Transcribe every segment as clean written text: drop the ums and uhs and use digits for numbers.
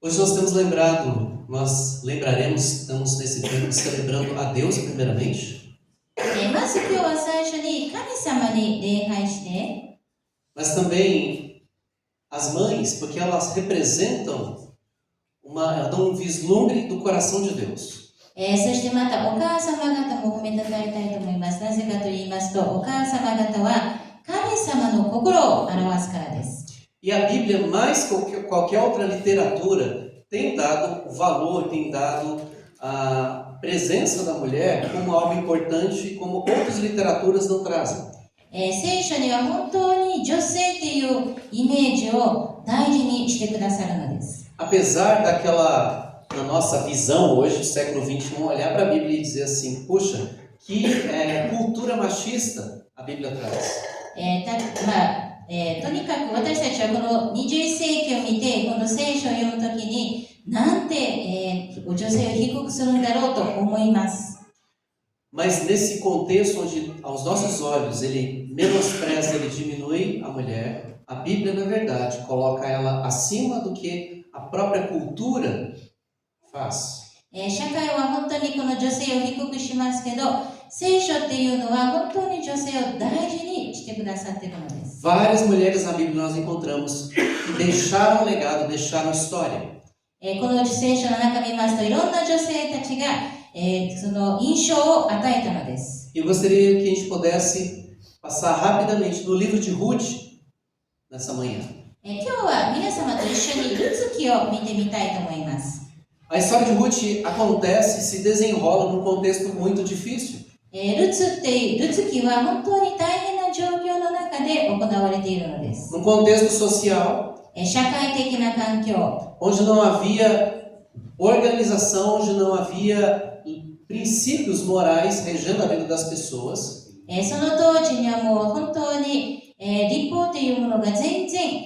Hoje nós temos lembrado, nós lembraremos, estamos nesse tempo celebrando a Deus primeiramente. まず今日は最初に神様に礼拝して、 Mas também as mães, porque elas representam dão um vislumbre do coração de Deus. そしてまたお母様方も褒めたたえたいと思います。なぜかと言いますと、お母様方は神様の心を表すからです。 E a Bíblia, mais que qualquer outra literatura, tem dado o valor, tem dado a presença da mulher como algo importante, como outras literaturas não trazem. 聖書には本当に女性というイメージを大事にしてくださるのです。 Apesar na nossa visão hoje, do século XXI, olhar para a Bíblia e dizer assim, puxa, que cultura machista a Bíblia traz. とにかく私たちはこの21世紀を見て、この聖書を読むときに、なんて、女性を低くするんだろうと思います。 Mas nesse contexto onde aos nossos olhos ele menospreza, ele diminui a mulher, a Bíblia, na verdade, coloca ela acima do que a própria cultura faz. 社会は本当にこの女性を低くしますけど、聖書っていうのは本当に女性を大事にしてくださっているのです。 Várias mulheres na Bíblia nós encontramos que deixaram legado, deixaram história. この聖書の中見ますと、いろんな女性たちが、その印象を与えたのです。 Eu gostaria que a gente pudesse passar rapidamente no livro de Ruth nessa manhã. 今日は皆様と一緒にルツ記を見てみたいと思います。 A história de Ruth acontece, se desenrola num contexto muito difícil. ルツ記は本当に大変な状況の中で行われているのです。 Num contexto social, 社会的な環境、 onde não havia organização, onde não havia princípios morais regendo a vida das pessoas. その当時にはもう本当に、立法というものが全然、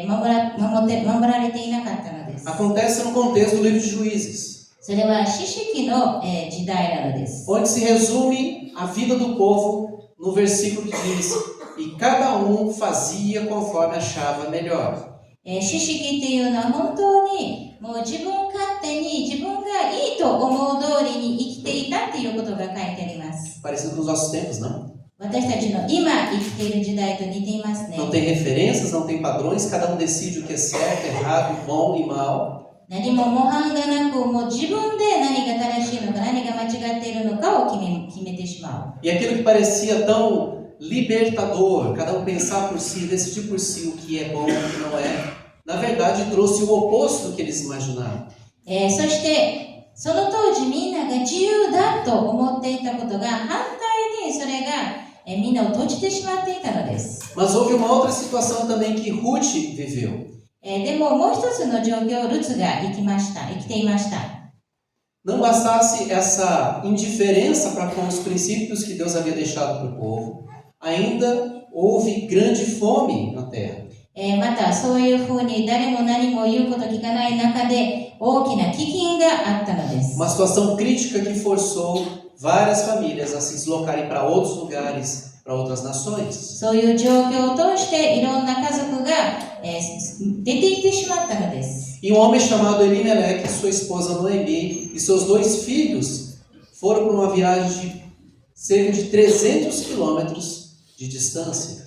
守られていなかったのです。 Acontece no contexto do livro de Juízes, それは四式の、時代なのです。 onde se resume a vida do povo no versículo que diz: e cada um fazia conforme achava melhor. 四式っていうのは本当にもう自分勝手に自分がいいと思う通りに生きていたっていうことが書いてあります。 Parecido com os nossos tempos, não? 私たちの今生きている時代と似ていますね。 Não tem referências, não tem padrões, cada um decide o que é certo, errado, bom e mal. 何も模範がなく、もう自分で何が正しいのか何が間違っているのかを決めてしまう。 E aquilo que parecia tão libertador, cada um pensar por si, decidir por si o que é bom e o que não é, na verdade trouxe o oposto do que eles imaginavam. そしてその当時みんなが自由だと思っていたことが反対にそれがみんなを閉じてしまっていたのです。 Mas houve uma outra situação também que Ruth viveu. でももう一つの状況をルツが生きていました。 Não bastasse essa indiferença para com os princípios que Deus havia deixado para o povo, ainda houve grande fome na terra. またそういうふうに誰も何も言うこと聞かない中で大きな飢饉があったのです。 Uma situação crítica que forçou várias famílias a se deslocarem para outros lugares, para outras nações. そういう状況を通していろんな家族が、出てきてしまったのです。 E um homem chamado Elimelec, sua esposa Noemi e seus 2 filhos foram para uma viagem de cerca de 300 quilômetros de distância.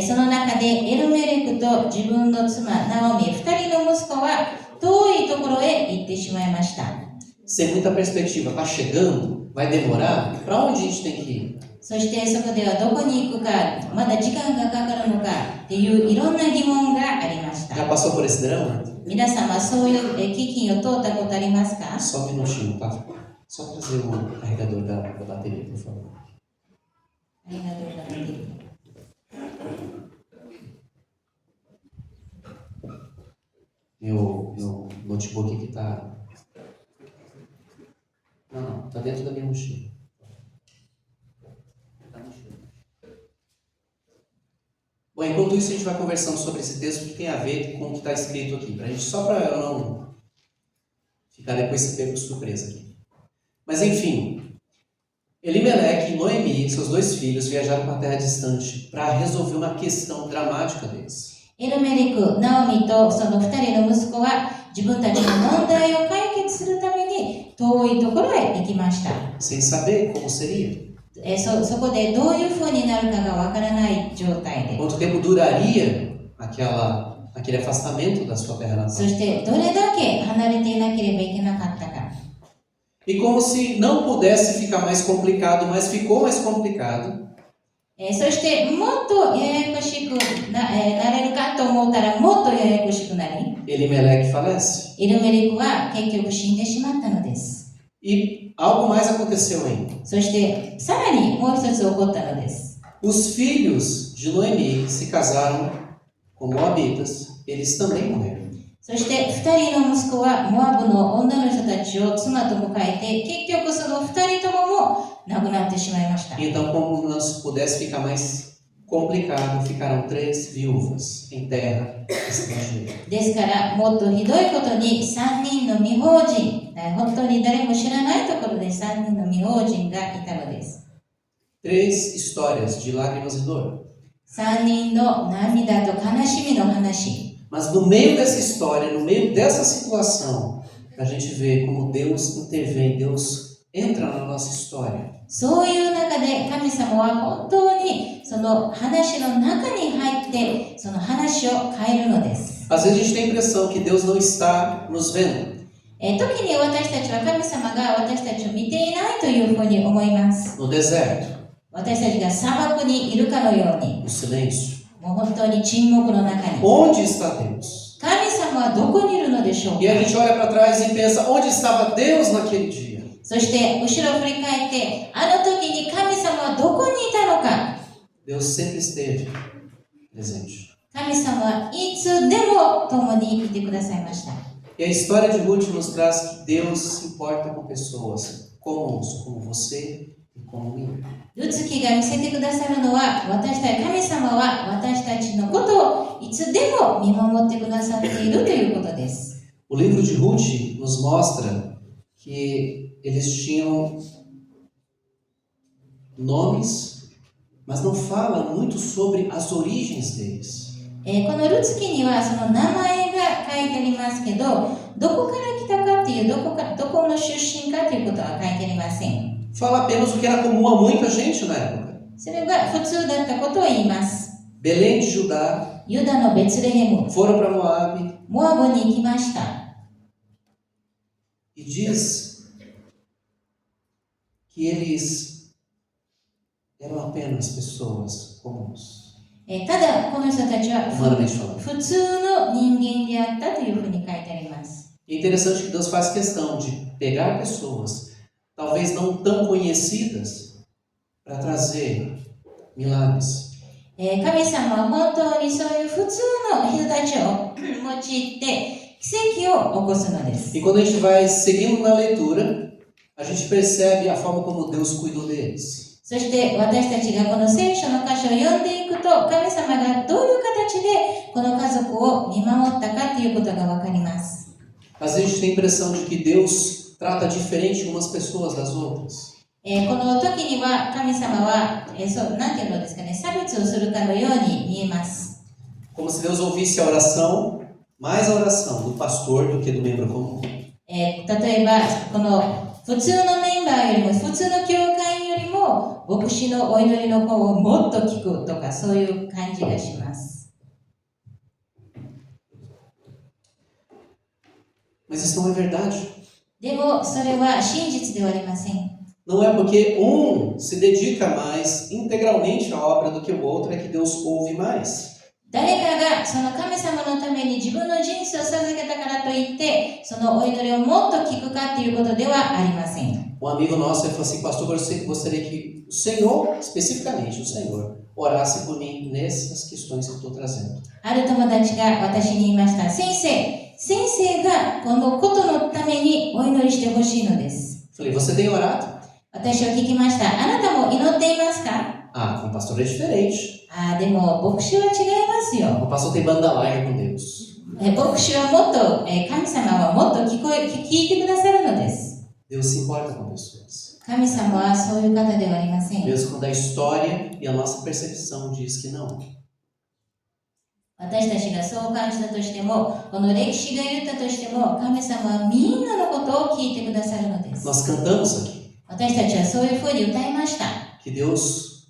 その中でエルメレクと自分の妻ナオミ2人の息子は遠いところへ行ってしまいました。 Sem muita perspectiva, está chegando? Vai demorar? Para onde a gente tem que ir? そしてそこではどこに行くか、まだ時間がかかるのかっていういろんな疑問がありました。 Já passou por esse drama? 皆様そういう飢饉を通ったことありますか？ Só um minutinho, tá? Só trazer o carregador da bateria, por favor. ありがとうございます。 Meu notebook aqui tá... Não, tá dentro da minha mochila. Tá na mochila. Bom, enquanto isso a gente vai conversando sobre esse texto que tem a ver com o que está escrito aqui, só para eu não ficar depois pego de surpresa aqui. Mas enfim, Elimelec e Noemi, seus 2 filhos, viajaram para a terra distante para resolver uma questão dramática deles. エルメレク、ナオミとその2人の息子は自分たちのいところへ行きました。 sem saber como seria. そこでどういう風になるかがわからない状態で、 Quanto tempo duraria aquele afastamento da sua terra そ natal. してどれだけ離れていなければいけなかったか。 E como se não pudesse ficar mais complicado, mas ficou mais complicado, そしてもっとややこしくなれるかと思ったらもっとややこしくなり、 Elimelec falece. エルメリクは結局死んでしまったのです。 E algo mais aconteceu ainda. そしてさらにもう一つ起こったのです。 Os filhos de Noemi que se casaram com moabitas, eles também morreram. そして2人の息子はモアブの女の人たちを妻と迎えて、結局その2人ともも亡くなってしまいました。 Então, como não se pudesse ficar mais complicado, ficaram 3 viúvas em terra estrangeira. ですからもっとひどいことに3人の未亡人、本当に誰も知らないところで3人の未亡人がいたのです。 3 histórias de lágrimas e dor. 3人の涙と悲しみの話。 Mas no meio dessa história, no meio dessa situação, a gente vê como Deus intervém, Deus entra na nossa história. そういう中で神様は本当にその話の中に入ってその話を変えるのです。 Às vezes a gente tem a impressão que Deus não está nos vendo. 時に私たちは神様が私たちを見ていないというふうに思います。 No deserto, 私たちが砂漠にいるかのように、 no silêncio. もう本当に沈黙の中に。 Onde está Deus? 神様はどこにいるのでしょうか。 E a gente olha para trás e pensa, onde estava Deus naquele dia? そして後ろを振り返って、あの時に神様はどこにいたのか。 Deus sempre esteve presente. 神様はいつでも共にいてくださいました。 E a história de Ruth nos traz que Deus se importa com pessoas comuns, como você e como mim. ルツキが見せてくださるのは、神様は私たちのことをいつでも見守ってくださっているということです。 O livro de Ruth nos mostra que eles tinham nomes, mas não fala muito sobre as origens deles. このルツキにはその名前が書いてありますけど、どこから来たかっていう、どこの出身かということは書いてありません。 Fala apenas o que era comum a muita gente na época. それが普通だったことを言います。 Belém de Judá, ユダのベツレヘム、 foram para Moabe モアブに行きました。 e diz que eles eram apenas pessoas comuns. ただこの人たちは Humanamente falando. 普通の人間であったというふうに書いてあります。 É interessante que Deus faz questão de pegar pessoas, talvez não tão conhecidas, para trazer milagres. 神様は本当にそういう普通の人たちを用いて奇跡を起こすのです。 E quando a gente vai seguindo na leitura, a gente percebe a forma como Deus cuidou deles. そして私たちがこの聖書の箇所を読んでいくと、神様がどういう形でこの家族を見守ったかということがわかります。 Às vezes a gente tem a impressão de que Deus trata diferente umas pessoas das outras. この時には神様は、なんていうのですかね、差別をするかのように見えます。 Como se Deus ouvisse a oração, mais a oração do pastor do que do membro comum. 例えばこの普通のメンバーよりも普通の教会よりも牧師のお祈りの方をもっと聞くとか、そういう感じがします。 Mas isso não é verdade. でもそれは真実ではありません。 Não é porque um se dedica mais integralmente à obra do que o outro é que Deus ouve mais. 誰かがその神様のために自分の人生を捧げたからといってそのお祈りをもっと聞くかということではありません。 Um amigo nosso ele falou assim, pastor, eu gostaria que o Senhor, especificamente o Senhor, orasse por mim nessas questões que eu estou trazendo. ある友達が私に言いました。先生がこのことのためにお祈りしてほしいのです。 Falei, você tem orado? 私は聞きました。あなたも祈っていますか？ Ah, com o pastor é diferente. でも牧師は違いますよ。 O pastor tem banda larga com Deus. 牧師はもっと、神様はもっと聞いてくださるのです。 Deus se importa com pessoas. 神様はそういう方ではありません。 Mesmo quando a história e a nossa percepção diz que não. 私たちがそう感じたとしても、この歴史が言ったとしても、神様はみんなのことを聞いてくださるのです。 Nós cantamos aqui 私たちはそういうふうに歌いました。 que Deus,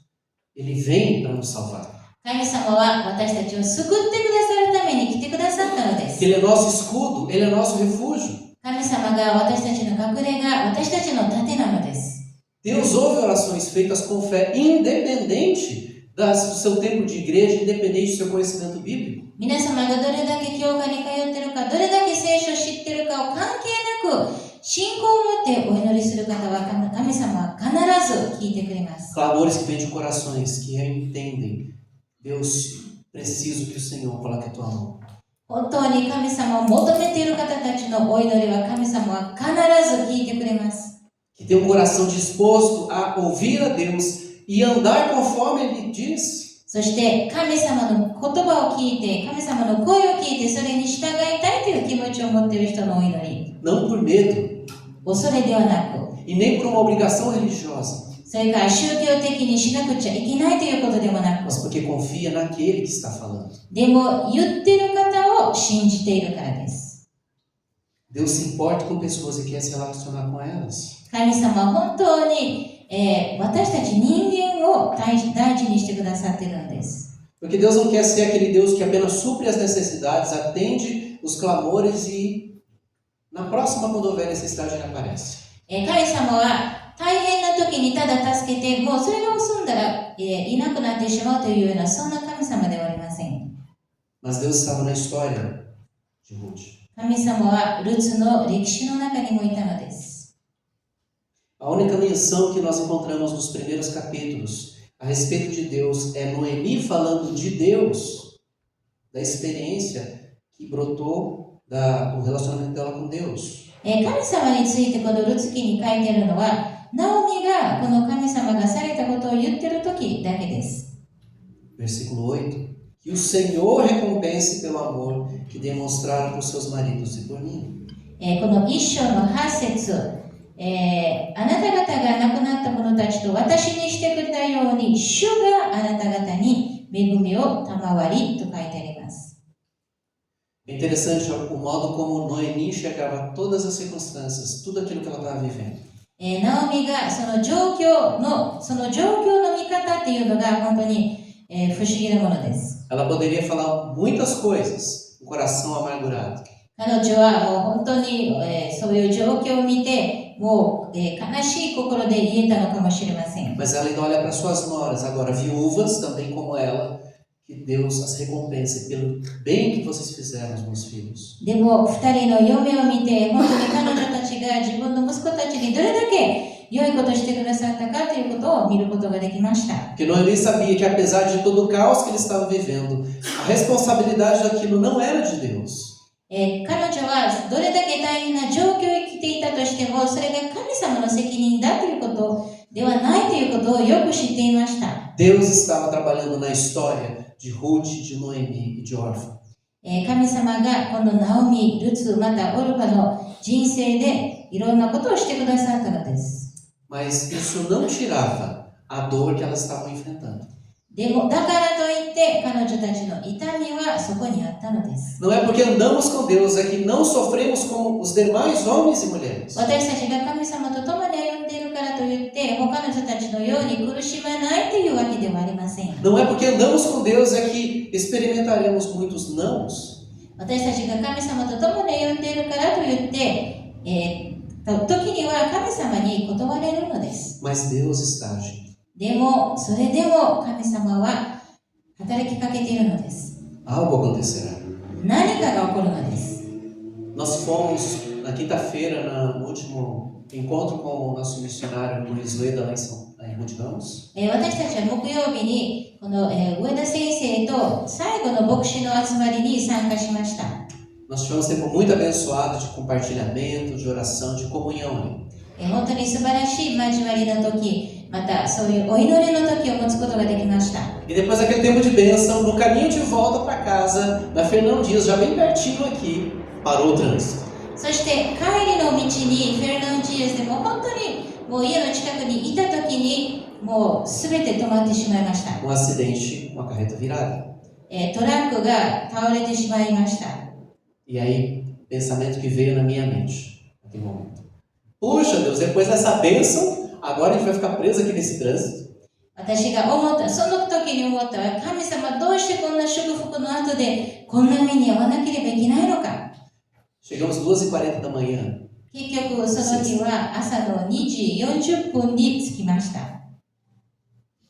Ele vem para nos salvar. 神様は私たちを救ってくださるために来てくださったのです。 Que Ele é nosso escudo, Ele é nosso refúgio. 神様が私たちの隠れ家、私たちの盾なのです。 Deus ouve orações feitas com fé, independente do seu tempo de igreja, independente do seu conhecimento bíblico. 皆様がどれだけ教会に通っているか、どれだけ聖書を知っているかを関係なく、信仰を持ってお祈りする方は神様は必ず聞いてくれます。 Clamores que vêm de corações que entendem. Deus, preciso que o Senhor coloque a tua mão. 本当に神様を求めている方たちのお祈りは神様は必ず聞いてくれます。 Que tem um coração disposto a ouvir a Deus e andar conforme Ele diz. そして神様の言葉を聞いて、神様の声を聞いて、それに従いたいという気持ちを持っている人のお祈り。 Não por medo 恐れではなく、 e nem por uma obrigação religiosa, それから宗教的にしなくちゃいけないということでもなく、 mas porque confia naquele que está falando. でも言っている方を信じているからです。 Deus se importa com pessoas e quer se relacionar com elas. 神様は本当に、私たち人間を大事にしてくださっているのです。 Porque Deus não quer ser aquele Deus que apenas supre as necessidades, atende os clamores e na próxima, quando houver necessidade, Ele aparece. 神様は大変な時にただ助けて、もうそれが済んだら、いなくなってしまうというような、そんな神様ではありません。 Mas Deus estava na história de Ruth. 神様はルツの歴史の中にもいたのです。 A única menção que nós encontramos nos primeiros capítulos a respeito de Deus é Noemi falando de Deus, da experiência que brotou do relacionamento dela com Deus. 神様についてこのルツ記に書いてあるのは、ナオミがこの神様がされたことを言っている時だけです。 Versículo 8. Que o Senhor recompense pelo amor que demonstraram por seus maridos e por mim. この一章の8節、あなた方が亡くなった者たちと私にしてくれたように、主があなた方に恵みを賜りと書いてあります。 É interessante o modo como Noemi enxergava todas as circunstâncias, tudo aquilo que ela estava vivendo. ナオミがその状況の見方っていうのが本当に、不思議なものです。 Ela poderia falar muitas coisas, um coração amargurado. 彼女はもう本当に、そういう状況を見て、もう、悲しい心で言えたのかもしれません。 Mas ela ainda olha para suas noras, agora viúvas, também como ela, que Deus as recompense pelo bem que vocês fizeram aos meus filhos. でも、二人の嫁を見て、本当に彼女たちが自分の息子たちにどれだけ良いことをしてくださったかということを見ることができました。 Porque Noemi sabia que apesar de todo o caos que eles estavam vivendo, a responsabilidade daquilo não era de Deus. 彼女はどれだけ大変な状況を生きていたとしても、それが神様の責任だということではないということをよく知っていました。 Deus estava trabalhando na história de Ruth, de Noemi e de Orfa. 神様がこのナオミ、ルツ、またオルパの人生でいろんなことをしてくださったのです。 Mas isso não tirava a dor que elas estavam enfrentando. でも、だからといって彼女たちの痛みはそこにあったのです。 Não é porque andamos com Deus, é que não sofremos como os demais homens e mulheres. 私たちが神様と共に歩んでいるからといって、他の人たちのように苦しまないというわけではありません。 Não é porque andamos com Deus, é que experimentaremos muitos nãos. 私たちが神様と共に歩んでいるからといって、時には神様に断れるのです。 Mas Deus está agindo. でも、それでも神様は働きかけているのです。 Algo acontecerá. 何かが起こるのです。 Nós fomos na quinta-feira, no último encontro com o nosso missionário Luiz Leda lá em Ruth Ramos. 私たちは木曜日にこの上田先生と最後の牧師の集まりに参加しました。 Nós tivemos um tempo muito abençoado de compartilhamento, de oração, de comunhão. 本当に素晴らしい交わりの時、またそういうお祈りの時を持つことができました。 E depois daquele tempo de bênção, no caminho de volta para casa, na Fernão Dias, já bem pertinho aqui, parou o trânsito. そして帰りの道にフェルナンジエスでも本当にもう家の近くにいた時にもうすべて止まってしまいました。 Um acidente, uma carreta virada. トラックが倒れてしまいました。 E aí, pensamento que veio na minha mente naquele momento. Puxa, Deus, depois dessa bênção, agora a gente vai ficar preso aqui nesse trânsito. 私が思った、その時に思ったわ。神様、どうしてこんな祝福の後でこんな目に遭わなければいけないのか。 Chegamos 2h40 da manhã. 結局その日は朝の2時40分に着きました。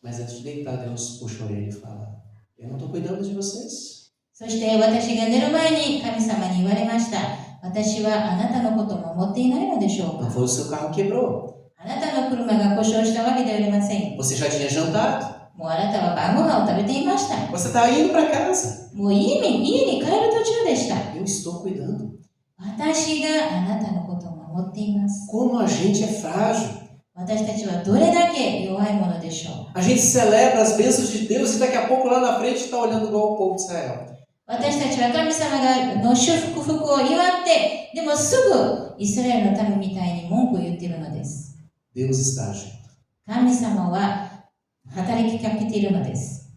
Mas antes de deitar, Deus puxa a orelha e fala: Eu não estou cuidando de vocês. そして私が寝る前に神様に言われました。私はあなたのことを守っていないのでしょう Não か。 foi o seu carro que quebrou. あなたの車が故障したわけではありません。 Você já tinha jantado. もうあなたは晩ご飯を食べていました。 Você estava indo para casa. もう家に帰る途中でした。 Eu estou cuidando. 私があなたのことを守っています。 Como a gente é frágil. 私たちはどれだけ弱いものでしょう。 A gente celebra as bênçãos de Deus e daqui a pouco lá na frente está olhando igual o povo de Israel. 私たちは神様の祝福を祝って、でもすぐイスラエルの民みたいに文句を言っているのです。 Deus está agindo. 神様は働きかけているのです。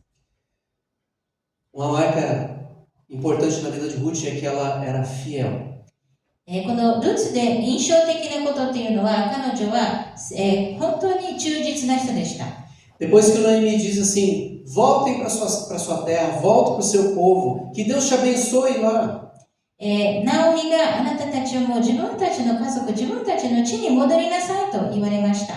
Uma marca importante na vida de Ruth é que ela era fiel. このルツで印象的なことっていうのは、彼女は、本当に忠実な人でした。 Depois que Noemi diz assim: voltem para sua terra, volte para o seu povo, que Deus te abençoe lá. ナオミがあなたたちをもう自分たちの家族、自分たちの地に戻りなさいと言われました。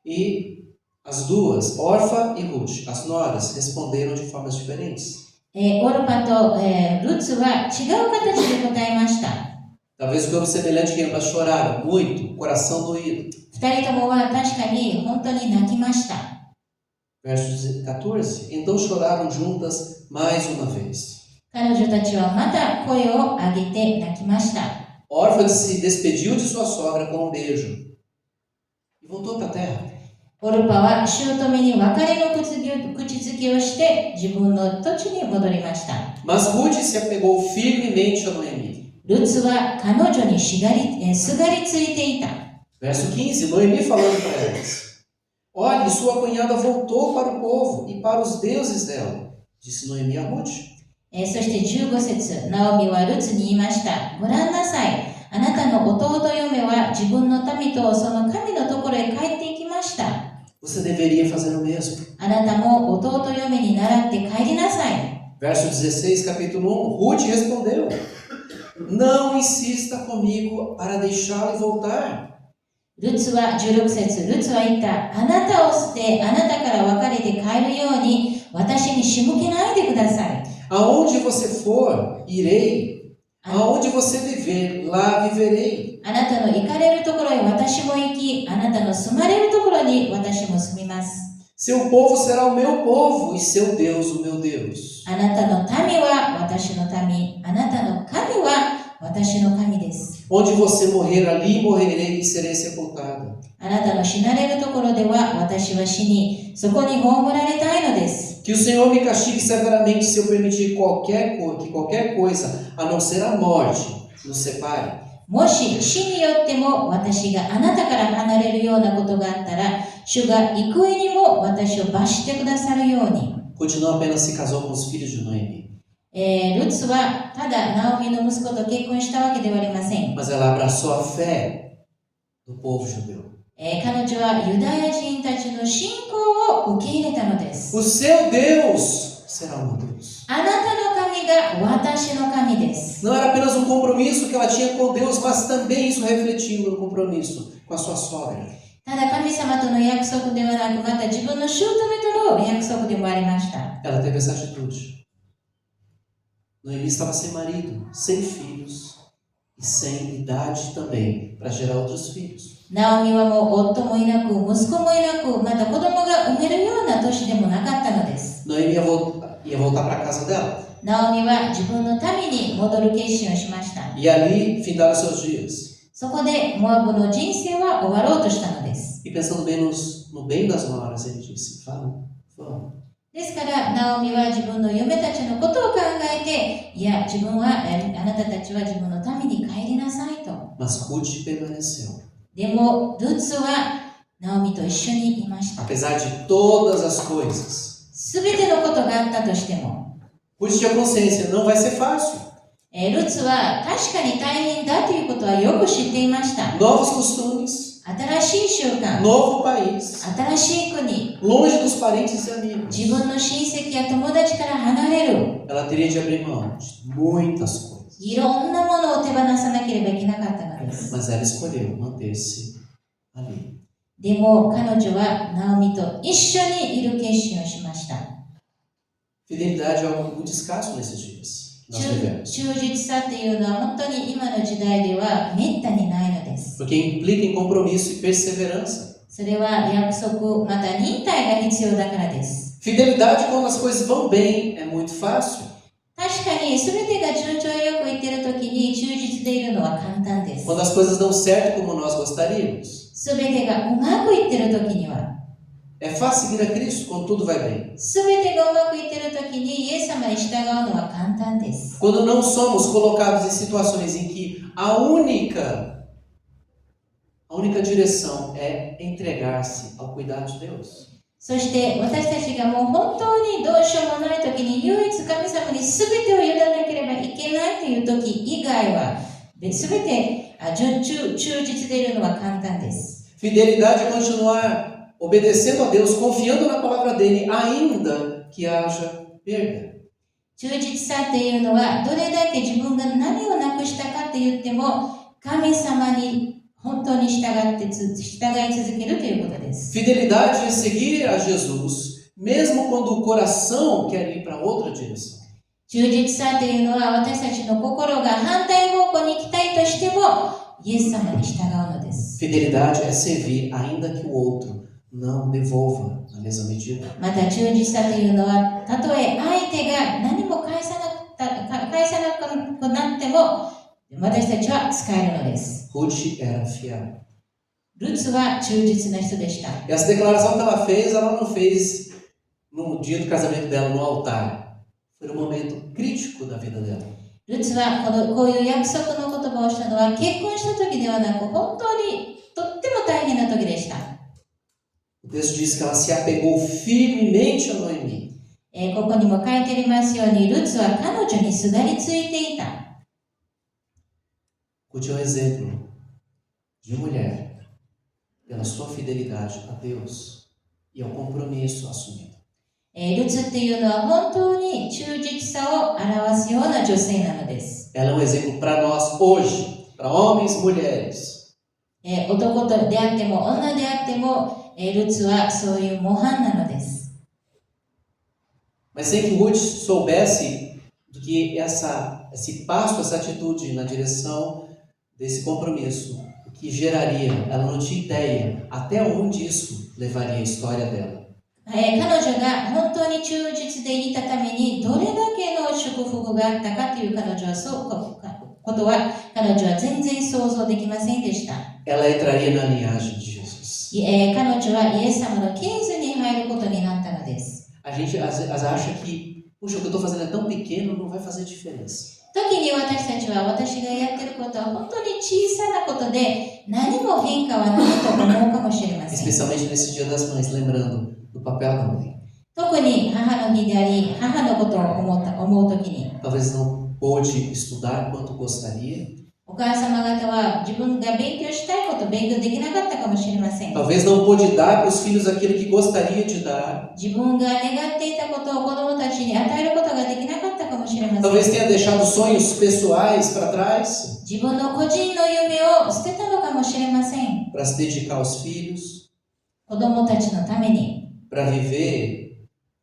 E as duas, Orfa e Ruth, as noras, responderam de formas diferentes. オルパと、ルツは違う形で答えました。 Talvez o que houve semelhante que ambas choraram muito, coração doído. 二人ともは確かに本当に泣きました。 Verso 14. Então choraram juntas mais uma vez. 彼女たちはまた声を上げて泣きました。 Orfa se despediu de sua sogra com um beijo e voltou para a terra. オルパは姑に別れの口づけをして自分の土地に戻りました。 Mas Ruth se apegou firmemente a Noemi. ルツは彼女にすがりついていた。 Verso 15. Noemi falando para elas: Olhe, sua cunhada voltou para o povo e para os deuses dela. Disse Noemi a Ruth. そして15節、ナオミはルツに言いました。ご覧なさい。あなたの弟嫁は自分の民とその神のところへ帰っていきました。 Você deveria fazer o mesmo. あなたも弟嫁に倣って帰りなさい。 Verso 16, capítulo 1. Ruth respondeu: Não insista comigo para deixá-lo voltar. ルツは16節、ルツは言った。あなたを捨て、あなたから別れて帰るように私に仕向けないでください。 Aonde você for, irei. Aonde você viver, lá viverei. あなたの行かれるところへ私も行き、あなたの住まれるところに私も住みます。 Seu povo será o meu povo e seu Deus o meu Deus. あなたの民は私の民、あなたの神は私の神です。 Onde você morrer, ali morrerei e serei sepultada. あなたの死なれるところでは私は死に、そこに葬られたいのです。 Que o Senhor me castigue severamente se eu permitir que qualquer coisa, a não ser a morte, nos separe. もし死によっても私があなたから離れるようなことがあったら、主が幾重にも私を罰してくださるように。 Continuou apenas se casou com os filhos de Noemi. ルツはただナオミの息子と結婚したわけではありません。 Mas ela abraçou a fé do povo judeu. 彼女はユダヤ人たちの信仰を受け入れたのです。 O seu Deus será o meu Deus. あなたの神が私の神です。 Não era apenas um compromisso que ela tinha com Deus, mas também isso refletindo no compromisso com a sua sogra. ただ神様との約束ではなく、また自分の姑との約束でもありました。 Ela teve essa atitude. Noemi estava sem marido, sem filhos e sem idade também para gerar outros filhos. ナオミはもう夫もいなく、息子もいなく、また子供が産めるような年でもなかったのです。 Noemi ia voltar para a casa dela. ナオミは自分の民に戻る決心をしました。 E ali findaram seus dias. そこでモアブの人生は終わろうとしたのです。 E pensando bem no bem das noras, ele disse: Vamos, vamos. ですから、ナオミは自分の嫁たちのことを考えて、いや、自分は、あなたたちは自分の民に帰りなさいと。 Mas Ruth permaneceu. でも、ルツはナオミと一緒にいました。 Apesar de todas as coisas, すべてのことがあったとしても、Ruth tinha consciência, não vai ser fácil. ルツは確かに大変だということはよく知っていました。 Novos costumes, 新しい習慣、 novo país, 新しい国、 longe dos parentes e amigos. 自分の親戚や友達から離れる。 Ela teria de abrir mão de muitas coisas. いろんなものを手放さなければいけなかったのです。 Mas ela escolheu manter-se ali. でも彼女はナオミと一緒にいる決心をしました。 Fidelidade é algo muito escasso nesses dias. Nós vivemos. 忠実さっていうのは本当に今の時代ではめったにないのです。 Porque implica em compromisso e perseverança. それは約束また忍耐が必要だからです。 Fidelidade quando as coisas vão bem é muito fácil. 確かに全てが順調よくいっている時に忠実でいるのは簡単です。 Quando as coisas dão certo como nós gostaríamos. 全てがうまくいっている時には、 É fácil seguir a Cristo quando tudo vai bem. 全てがうまくいっている時にイエス様に従うのは簡単です。 Quando não somos colocados em situações em que a única direção é entregar-se ao cuidado de Deus. そして私たちがもう本当にどうしようもない時に唯一神様に全てを委ねなければいけないという時以外は全て忠実でいるのは簡単です。 Fidelidade é continuar obedecendo a Deus, confiando na palavra dele, ainda que haja perda. 忠実さっていうのはどれだけ自分が何をなくしたかって言っても神様に本当に従い続けるということです。 Fidelidade é seguir a Jesus, mesmo quando o coração quer ir para outra direção. 忠実さっていうのは私たちの心が反対方向に行きたいとしてもイエス様に従うのです。 Fidelidade é servir, ainda que o outro não devolva na mesma medida. また忠実さというのはたとえ相手が何も返さなくなっても私たちは使えるのです。 Ruth era fiel. ルツは忠実な人でした。 E essa declaração que ela não fez no dia do casamento dela, no altar. Foi um momento crítico da vida dela. ルツはこういう約束の言葉をしたのは結婚した時ではなく本当にとっても大変な時でした。 O texto diz que ela se apegou firmemente a Noemi. ここにも書いてありますようにルツは彼女にすがりついていた。 Ruth é um exemplo de mulher pela sua fidelidade a Deus e ao compromisso assumido. ルツっていうのは本当に忠実さを表すような女性なのです。 Ela é um exemplo para nós hoje, para homens e mulheres. 男であっても女であってもルツはそういう模範なのです。 Mas sem que Ruth soubesse do que esse passo, essa atitude na direção desse compromisso, o que geraria, ela não tinha ideia até onde isso levaria a história dela. 彼女が本当に忠実でいたためにどれだけの祝福があったかという彼女は全然想像できませんでした。 Ela entraria na linhagem de Jesus. 彼女はイエス様の系図に入ることになったのです。 A gente às vezes acha que, puxa, o que eu estou fazendo é tão pequeno, não vai fazer diferença. 時に私たちは私がやっていることは本当に小さなことで何も変化はないと思うかもしれません。 Especialmente nesse Dia das Mães, lembrando do papel da mãe. 特に母の日であり、母のことを思うときに、 Talvez não pôde estudar quanto gostaria. お母様方は自分が勉強したいことを勉強できなかったかもしれません。 Talvez não pôde dar para os filhos aquilo que gostaria de dar. 自分が願っていたことを子供たちに与えることができなかったかもしれません。 Talvez tenha deixado sonhos pessoais para trás 自分の個人の夢を捨てたのかもしれません。 para se dedicar aos filhos, 子供たちのために、 para viver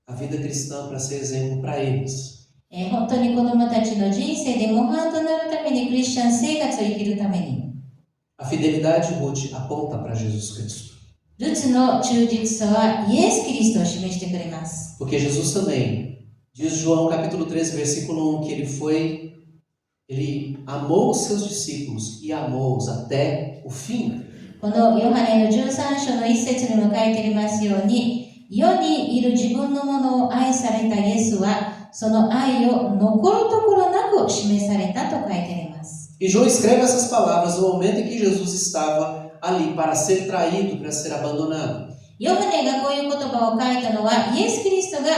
a vida cristã, para ser exemplo para eles. 本当に子供たちの人生で模範となるためにクリスチャン生活を生きるために、 A fidelidade de Ruth aponta para Jesus Cristo. ルツの忠実さはイエス・キリストを示してくれます。 Porque Jesus também, diz João capítulo 13, versículo 1, que ele amou os seus discípulos e amou-os até o fim. このヨハネの13章の一節にも書いてありますように、世にいる自分のものを愛されたイエスは、その愛を残るところなく示されたと書いてあります。 E João escreve essas palavras no momento em que Jesus estava ali para ser traído, para ser abandonado. ヨハネがこういう言葉を書いたのは、イエス・キリストが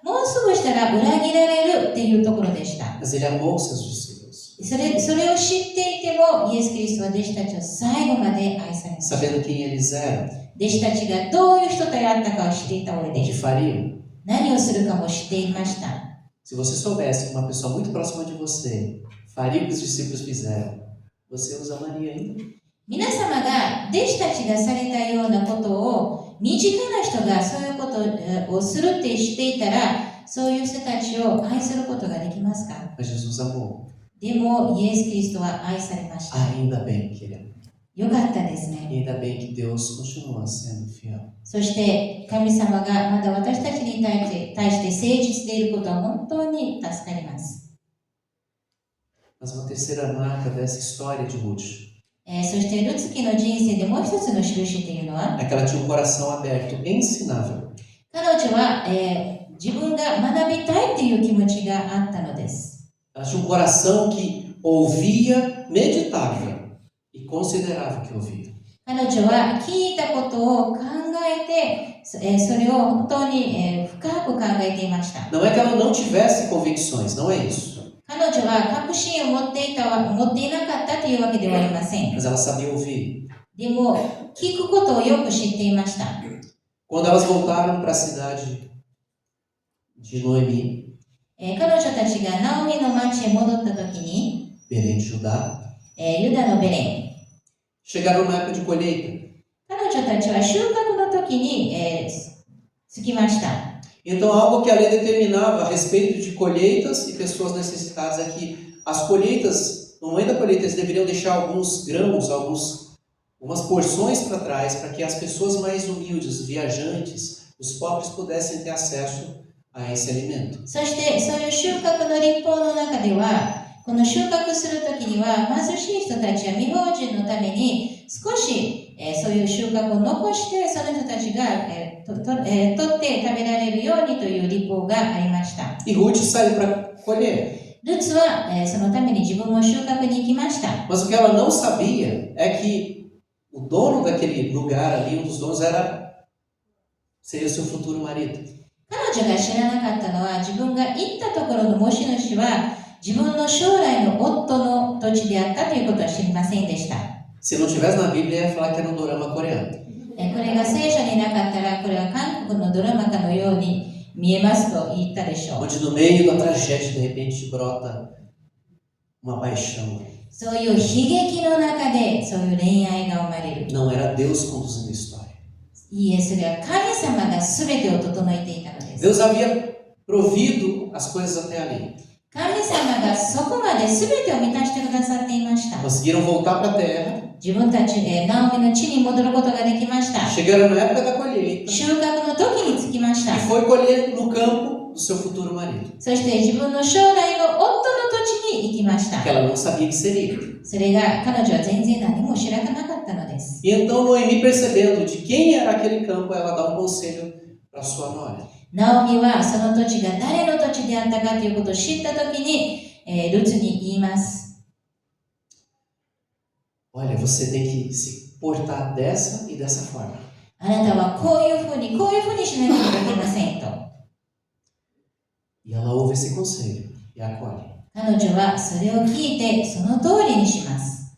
もうすぐしたら裏切られるっていうところでした。Mas ele amou os seus discípulos, それを知っていても、イエス・キリストは弟子たちを最後まで愛されました。 sabendo quem eles eram, 弟子たちがどういう人であったかを知っていた上 o で、 que fariam. 何をするかも知っていました。 Se você soubesse que uma pessoa muito próxima de você faria o que os discípulos fizeram, você os amaria ainda? 皆様が弟子たちがされたようなことを、身近な人がそういうことをするって知っていたら、そういう人たちを愛することができますか？ Mas Jesus amou. でも、イエス・キリストは愛されました。 Ainda bem que ele amou. よかったですね。 E ainda bem que Deus continua sendo fiel. そして神様がまだ私たちに対して誠実でいることは本当に助かります。 Mas uma terceira marca dessa história de Ruth そしてルツキの人生でもう一つの印というのは、 é que ela tinha um coração aberto, ensinável. 彼女は、自分が学びたいという気持ちがあったのです。 Ela tinha um coração que ouvia, meditava e considerava o que ouvia. 彼女は聞いたことを考えて、それを本当に、深く考えていました。 Não é que ela não tivesse convicções, não é isso. 彼女は確信を持っていなかったというわけではありません。 Mas ela sabia ouvir. でも、聞くことをよく知っていました。 Quando elas voltaram para a cidade de Noemi, 彼女たちがナオミの町へ戻った時に、 Belém de Judá, ユダのベレン、 chegaram numa época de colheita. 彼女たちは収穫の時に、着きました。 Então, algo que a lei determinava a respeito de colheitas e pessoas necessitadas é que as colheitas, no momento da colheita, eles deveriam deixar alguns grãos, algumas porções para trás, para que as pessoas mais humildes, os viajantes, os pobres pudessem ter acesso a esse alimento. そしてそういう収穫の立法の中では、この収穫する時には貧しい人たちや未法人のために少し、そういう収穫を残してその人たちが、取って食べられるようにという立法がありました。 E Ruth saiu para colher. ルツは、そのために自分も収穫に行きました。 Mas o que ela não sabia é que o dono daquele lugar ali, um dos donos, seria o seu futuro marido. 彼女が知らなかったのは、自分が行ったところの持ち主は自分の将来の夫の土地であったということは知りませんでした。 Se não tivesse na Bíblia, ia falar que era um dorama coreano. これが聖書になかったら、これは韓国のドラマかのように見えますと言ったでしょう。 Onde no meio da tragédia, de repente, brota uma paixão. そういう悲劇の中でそういう恋愛が生まれる。 Não era Deus conduzindo a história. いいえ、それは神様が全てを整えていたのです。 Deus havia provido as coisas até ali. 神様がそこまで全てを満たしてくださっていました。 Conseguiram voltar para a terra. 自分たちでナオミの地に戻ることができました。 Chegaram na época da colheita. 収穫の時に着きました。 E foi colher no campo do seu futuro marido. そして自分の将来の夫の土地に行きました。 Que ela não sabia que seria. それが彼女は全然何も知らなかったのです。 E então Noemi, percebendo de quem era aquele campo, ela dá um conselho para sua nora. ナオミはその土地が誰の土地であったかということを知ったときに、ルツに言います。 Olha, você tem que se portar dessa e dessa forma. あなたはこういうふうにしなければいけませんと。 E ela ouve esse conselho e acolhe. 彼女はそれを聞いてその通りにします。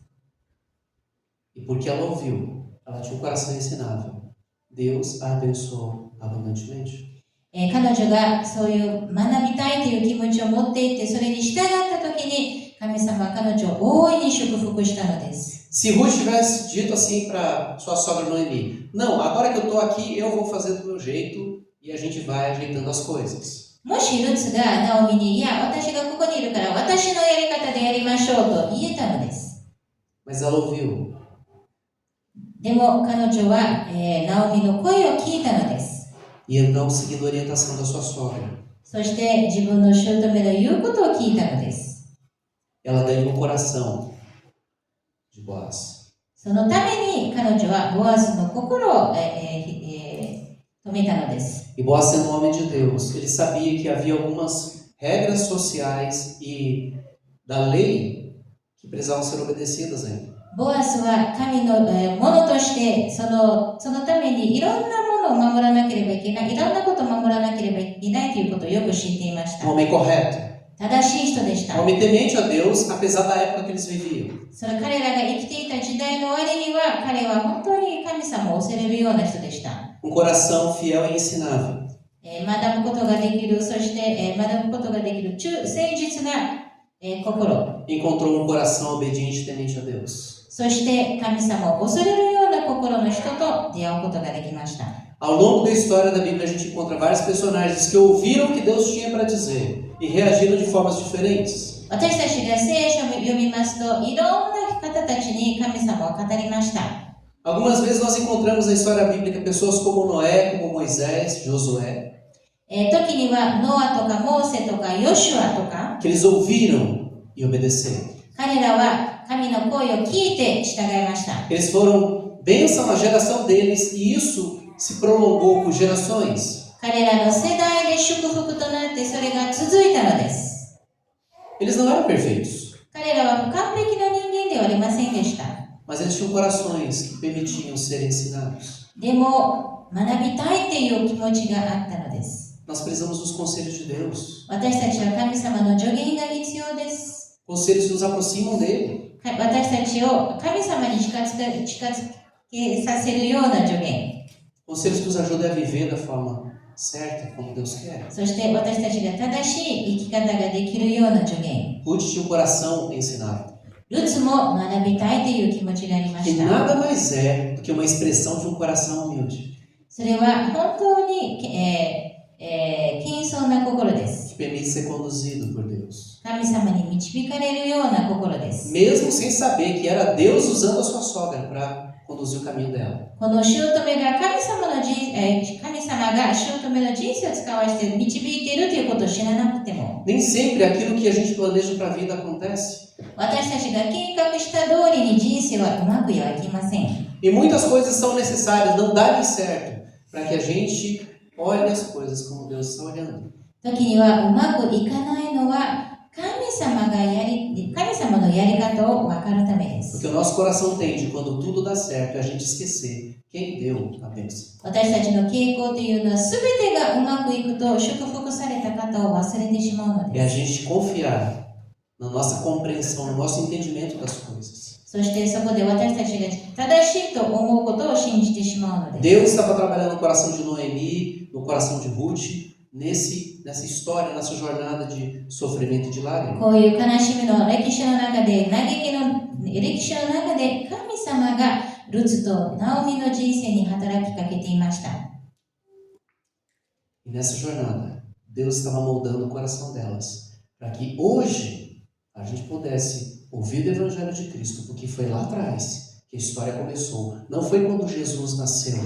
E porque ela ouviu, ela tinha um coração ensinável. Deus a abençoou abundantemente. 彼女がそういう学びたいという気持ちを持っていて、それに従ったときに神様は彼女を大いに祝福したのです。 Se Ruth tivesse dito assim para sua sogra Noemi, não, agora que eu estou aqui, eu vou fazer do meu jeito e a gente vai ajeitando as coisas. もしルツがナオミに、いや、私がここにいるから私のやり方でやりましょうと言えたのです。 Mas ela ouviu. でも彼女は、ナオミの声を聞いたのです。 E então, seguindo a orientação da sua sogra, そして自分の姑の言うことを聞いたのです。 ela ganhou o coração de Boaz. そのために彼女はボアスの心を、止めたのです。 E Boaz, sendo um homem de Deus, ele sabia que havia algumas regras sociais e da lei que precisavam ser obedecidas ainda. ボアスは神のものとしてそのためにいろんなもものを守らなければいけない、いろんなことを守らなければいけないということをよく知っていました。Um homem correto. 正しい人でし Um た。 homem temente a Deus, apesar da época que eles viviam. それ彼らが生きていた時代の割には、彼は本当に神様を恐れるような人でした。Um coração fiel e ensinável. 学ぶことができる、そして、学ぶことができる誠実な、心。Encontrou um coração obediente e temente a Deus. そして神様を恐れるような心の人と出会うことができました。 Ao longo da história da Bíblia, a gente encontra vários personagens que ouviram o que Deus tinha para dizer e reagiram de formas diferentes. 私たちが聖書を読みますと、いろんな方たちに神様を語りました。 Algumas vezes nós encontramos na história bíblica pessoas como Noé, como Moisés, Josué, 時にはノアとかモーセとかヨシュアとか、 que eles ouviram e obedeceram. 彼らは神の声を聞いて従いました。 Eles foram bênção na geração deles e isso se prolongou por gerações. 彼らの世代で祝福となってそれが続いたのです。 Eles não eram perfeitos, 彼らは完璧な人間ではありませんでした。 mas eles tinham corações que permitiam serem ensinados. でも学びたいっていう気持ちがあったのです。 Nós precisamos dos conselhos de Deus, 私たちは神様の助言が必要です。 conselhos que nos aproximam dele, 私たちを神様に近づけさせるような助言。 conselhos que nos ajudem a viver da forma certa, como Deus quer. そして私たちが正しい生き方ができるような助言。 Ruth tinha um coração ensinado, ルツも学びたいという気持ちがありま que した。 nada mais é do que uma expressão de um coração humilde, それは本当に、謙遜な心です。 que permite ser conduzido por Deus, 神様に導かれるような心です。 mesmo sem saber que era Deus usando a sua sogra para conduzir o caminho dela. この姑が神様が姑の人生を使わせて導いているということを知らなくても、 Nem sempre aquilo que a gente planeja para a vida acontece. 私たちが計画した通りに人生はうまくはいきません。 E muitas coisas são necessárias, não darem certo, para que a gente olhe as coisas como Deus está olhando. 時にはうまくいかないのは神様のやり方を分かるためです。 Porque o nosso coração tende, quando tudo dá certo, a gente esquecer quem deu a bênção. 私たちの傾向というのは全てがうまくいくと祝福された方を忘れてしまうの É a です。 gente confiar na nossa compreensão, no nosso entendimento das coisas. そしてそこで私たちが正しいと思うことを信じてしまうのです。 Deus estava trabalhando no coração de Noemi, no coração de Ruth, nessa história, nessa jornada de sofrimento e de lágrimas. こういう悲しみの歴史の中で、嘆きの歴史の中で神様がルツとナオミの人生に働きかけていました。 E nessa jornada, Deus estava moldando o coração delas, para que hoje a gente pudesse ouvir o Evangelho de Cristo, porque foi lá atrás que a história começou. Não foi quando Jesus nasceu,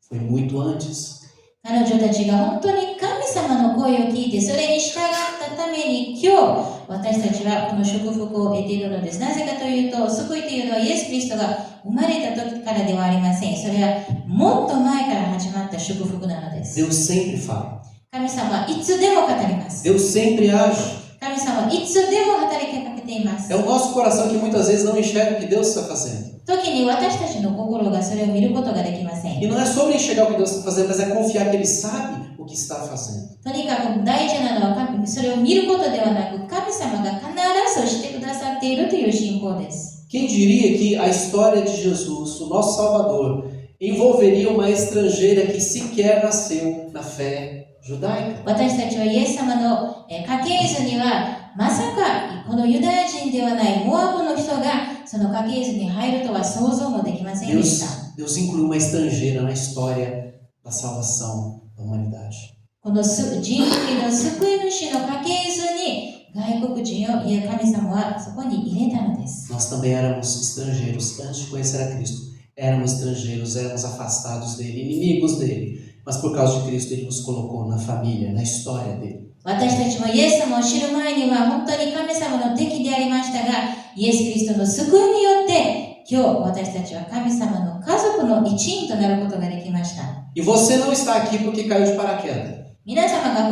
foi muito antes. 彼女たちが本当に神様の声を聞いてそれに従ったために今日私たちはこの祝福を得ているのです。なぜかというと、救いというのはイエス・キリストが生まれた時からではありません。それはもっと前から始まった祝福なのです。 Deus sempre fala. 神様はいつでも語ります。 Deus sempre age. 神様はいつでも働きかけています。 É o nosso coração que muitas vezes não enxerga o que Deus está fazendo. 時に私たちの心がそれを見ることができません。 E não é sobre enxergar o que Deus está fazendo, mas é confiar que Ele sabe o que está fazendo. とにかく大事なのはそれを見ることではなく、神様が必ずしてくださっているという信仰です。 Quem diria que a história de Jesus, o nosso Salvador, envolveria uma estrangeira que sequer nasceu na fé judaica? 私たちはイエス様の家系図にはまさかこのユダヤ人ではないモアブの人がその家系図に入るとは想像もできませんでした。 Deus incluiu uma estrangeira na história da salvação da humanidade. この人類の救い主の家系図に外国人を神様はそこに入れたのです。 Nós também éramos estrangeiros antes de conhecer a Cristo. Éramos estrangeiros, éramos afastados dele, inimigos dele. Mas por causa de Cristo, Ele nos colocou na família, na história dele. 私たちもイエス様を知る前には本当に神様の敵でありましたが、イエス・キリストの救いによって今日私たちは神様の家族の一員となることができました。 E você não está aqui porque caiu de paraquedas. 皆様が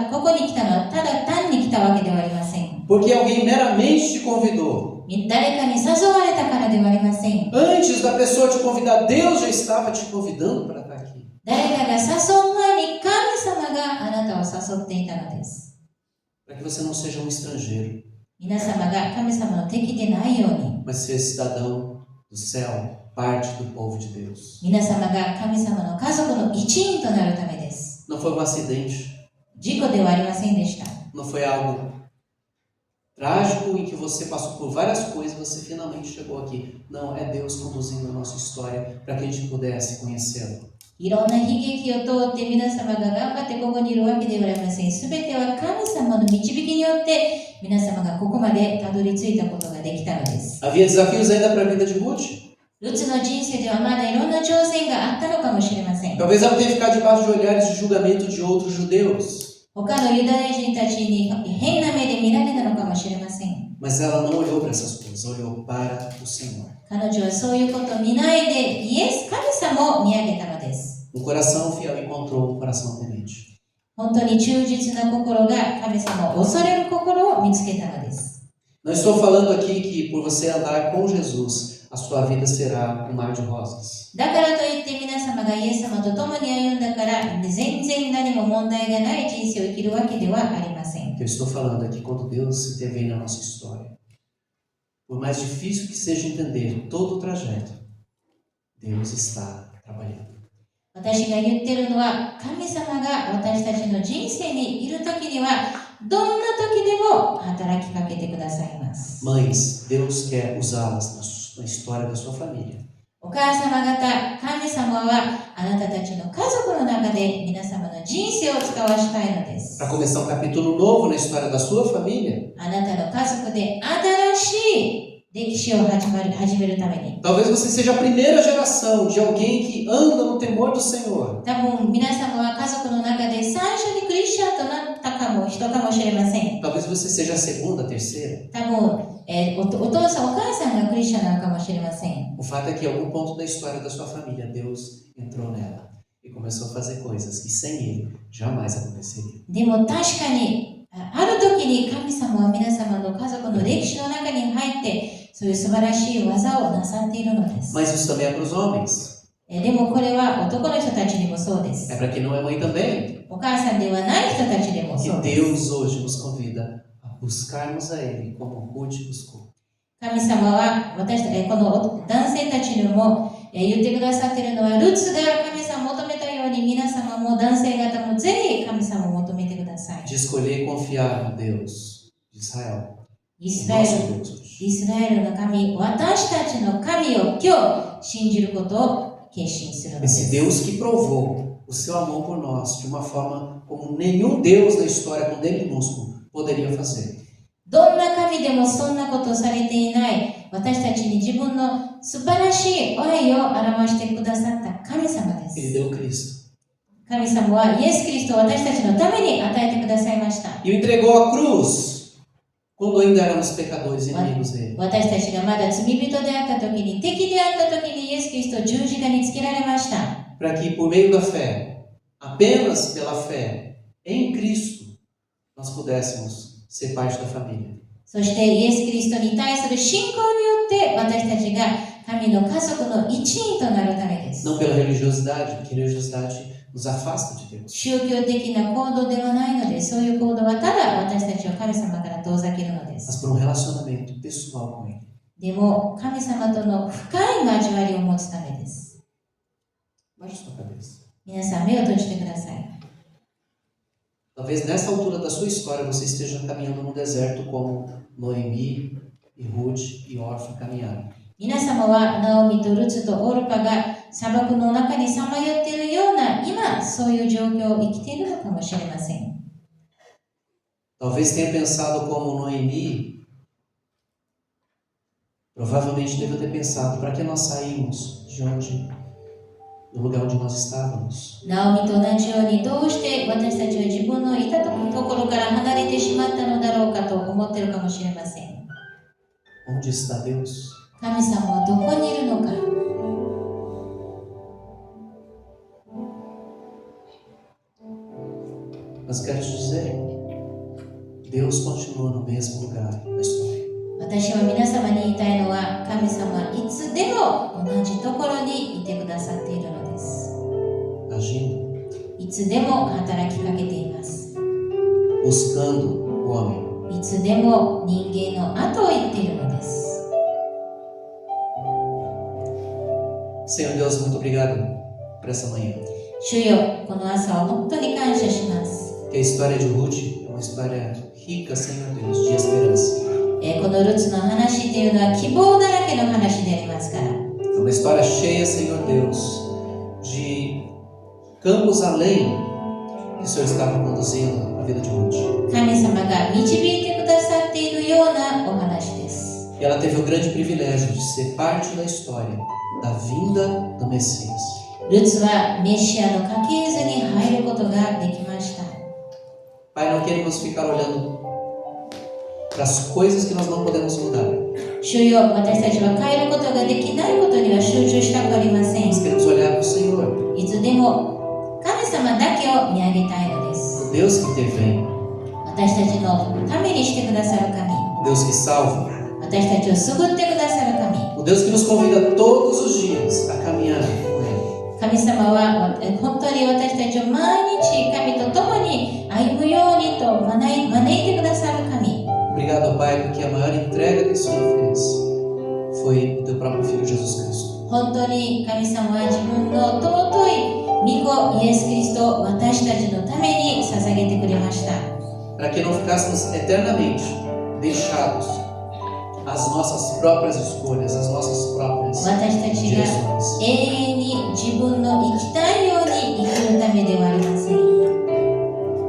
ここに来たのはただ単に来たわけではありません。 Porque alguém meramente te convidou. 誰かに誘われたからではありません。 Antes da pessoa te convidar, Deus já estava te convidando para estar aqui. 誰かが誘う前に神様があなたを誘っていたのです。Para que você não seja um estrangeiro, 皆様が神様の敵でないように、 mas seja cidadão do céu, parte do povo de Deus. 皆様が神様の家族の一員となるためです。 Não foi um acidente, 事故ではありませんでした。 não foi algo trágico em que você passou por várias coisas e você finalmente chegou aqui. Não, é Deus conduzindo a nossa história para que a gente pudesse conhecê-lo. いろんな悲劇を通って皆様が頑張ってここにいるわけではありません。すべては神様の導きによって皆様がここまでたどり着いたことができたのです。 Havia desafios ainda para a vida de Ruth. ルツの人生ではまだいろんな挑戦があったのかもしれません。 Talvez ela tenha ficado debaixo de olhares de julgamento de outros judeus. 他のユダヤ人たちに変な目で見られたのかもしれません。 Mas ela não olhou para essas coisas, olhou para o Senhor. 彼女はそういうことを見ないで神様を見上げたのです。 Um coração fiel encontrou um coração temente. 本当に忠実な心が神様を恐れる心を見つけたのです。 Não estou falando aqui que por você andar com Jesus, a sua vida será um mar de rosas. だからといって皆様がイエス様と共に歩んだから全然何も問題がない人生を生きるわけではありません。 O que eu estou falando é que quando Deus se intervém na nossa história, por mais difícil que seja entender todo o trajeto, Deus está trabalhando. 私が言ってるのは神様が私たちの人生にいるときにはどんな時でも働きかけてくださいます。 Mães, Deus quer usá-las na história da sua família. お母様方、神様はあなたたちの家族の中で皆様の人生を使わしたいのです。 Para começar um capítulo novo na história da sua família, あなたの家族で新しい歴史を始めるために。 talvez você seja a primeira geração de alguém que anda no temor do Senhor. 多分皆様は家族の中で最初にクリスチャンとなった人かもしれません。 Talvez você seja a segunda, a terceira. 多分、お父さんお母さんがクリスチャンなのかもしれません。 O fato é que em algum ponto da história da sua família, Deus entrou nela e começou a fazer coisas que sem Ele jamais aconteceriam. でも確かにある時に神様は皆様の家族の歴史の中に入ってそういう素晴らしい技をなさっているのです。 Mas isso também é para os homens. でもこれは男の人たちにもそうです。 É para quem não é mãe também. お母さんではない人たちでも Que そうです。 Deus hoje nos convida a buscarmos a Ele como Ruth buscou. 神様はこの男性たちにも言ってくださっているのはルツが神様を求めたように皆様も男性方もぜひ神様を求めてください。 De escolher e confiar no Deus de Israel. イ O スラエ nosso ル Deus hoje. イスラエルの神、私たちの神を今日信じることを決心するので Esse す。 Deus que provou o seu amor por nós de uma forma como nenhum Deus da história com D minúsculo poderia fazer. どんな神でもそんなことをされていない私たちに自分の素晴らしい愛を表してくださった神様で Ele す。 deu Cristo. 神様はイエス・キリストを私たちのために与えてくださいました。 E o entregou à cruz quando ainda éramos pecadores e inimigos dele. 私たちがまだ罪人であった時に、敵であった時にイエス・キリストを十字架につけられました。 Para que por meio da fé, apenas pela fé em Cristo, nós pudéssemos ser parte da família. そしてイエス・キリストに対する信仰によって私たちが神の家族の一員となるためです。 Não pela religiosidade, porque religiosidade nos afasta de Deus. 宗教的な行動ではないので、そういう行動はただ私たちを神様から遠ざけるので Mas す。 por um relacionamento pessoal com Ele. でも神様との深い交わりを持つためです。 Baixe sua cabeça. 皆さん目を閉じてください。 Talvez nessa altura da sua história você esteja caminhando no deserto como Noemi e Ruth e Orfa caminharam. 皆様はナオミとルツとオルパが砂漠の中にさまよっているような今そういう状況を生きているのかもしれません。 Talvez tenha pensado como Noemi. Provavelmente deve ter pensado, para que nós saímos do lugar onde nós estávamos? ナオミと同じようにどうして私たちは自分のいたところから離れてしまったのだろうかと思っているかもしれません。 Onde está Deus? 神様はどこにいるのか。 Mas quero te dizer, Deus continua no mesmo lugar na história. 私は皆様に言いたいのは神様いつでも同じところにいてくださっているのです。 Agindo つでも働きかけています。 buscando o homem. いつでも人間の後を言っているのです。 Senhor Deus, muito obrigado por essa manhã. 主よ、この朝を本当に感謝します。 Que a história de Ruth é uma história rica, Senhor Deus, de esperança. このルツの話っていうのは希望だらけの話でありますから。 É uma história cheia, Senhor Deus, de campos além que o Senhor estava conduzindo a vida de Ruth. 神様が導いてくださっているようなお話です。 E ela teve o grande privilégio de ser parte da história da vinda do Messias. ルツはメシアの家系図に入ることができました。 Pai, não queremos ficar olhando para as coisas que nós não podemos mudar. 主よ、私たちは変えることができないことには集中したくありません。 Nós queremos olhar para o Senhor, いつでも神様だけを見上げたいのです。 o Deus que intervém, 私たちのためにしてくださる神、 o Deus que salva, 私たちを救ってくださる神、 o Deus que nos convida todos os dias a caminhar com Ele. 神様は本当に私たちを毎日神と共に歩むようにと招いてくださる神。 Obrigado, Pai, porque a maior entrega que o Senhor fez foi o teu próprio Filho Jesus Cristo. 本当に神様は自分の尊い御子イエス・キリストを私たちのために捧げてくれました。 Para que não ficássemos eternamente deixados às nossas próprias escolhas, às nossas próprias 私たちが direções. 永遠に自分の生きたいように生きるためではありません。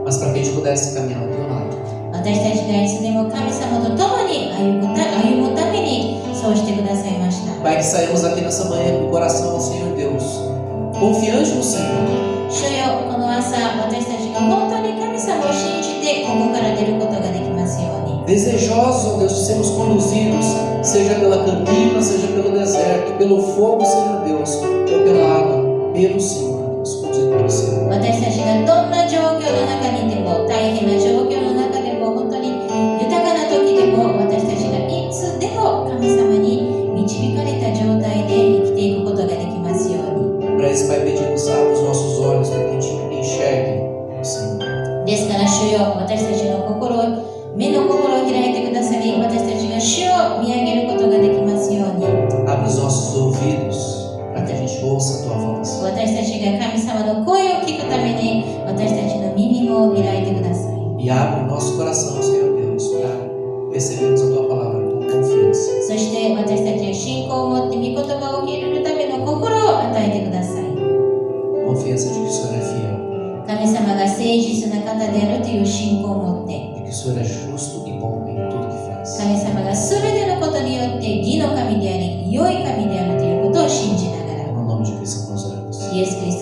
Mas para que a gente pudesse caminhar ao teu lado. 私たちがいつでも神様と共に歩むためにそうしてくださいました。 Pai, que saímos aqui nessa manhã com o coração ao Senhor Deus, confiante no Senhor. 主よ、この朝私たちが本当に神様を信じてここから出ることができますように。 Desejosos, ó Deus, de sermos conduzidos, seja pela campina, seja pelo deserto, pelo fogo, Senhor Deus, ou pela água, pelo Senhor Deus, conduzido pelo Senhor. 私たちがどんな状況の中にいても、大変な状況の中でも、本当に豊かな時でも、私たちがいつでも神様に導かれた状態で生きていくことができますように。 Para isso, Pai, pedimos, abre os nossos olhos para que a gente enxergue o Senhor. ですから主よ、私たちの目の心を開いてくださり、私たちが主を見上げることができますように。 Abre os nossos ouvidos para que a gente ouça a Tua voz. 私たちが神様の声を聞くために、私たちの耳も開いてください。 E abre o nosso coração, Senhor Deus, para recebermos a Tua palavra com confiança. そして私たちは信仰を持って御言葉を受け入れるための心を与えてください。 Confiança de que o Senhor é fiel, 神様が誠実な方であるという信仰を持って、 de que o Senhor é justo e bom em tudo que faz. 神様が全てのことによって義の神であり、良い神であるということを信じながら、 No nome de Cristo que nós oramos. イエス・キリス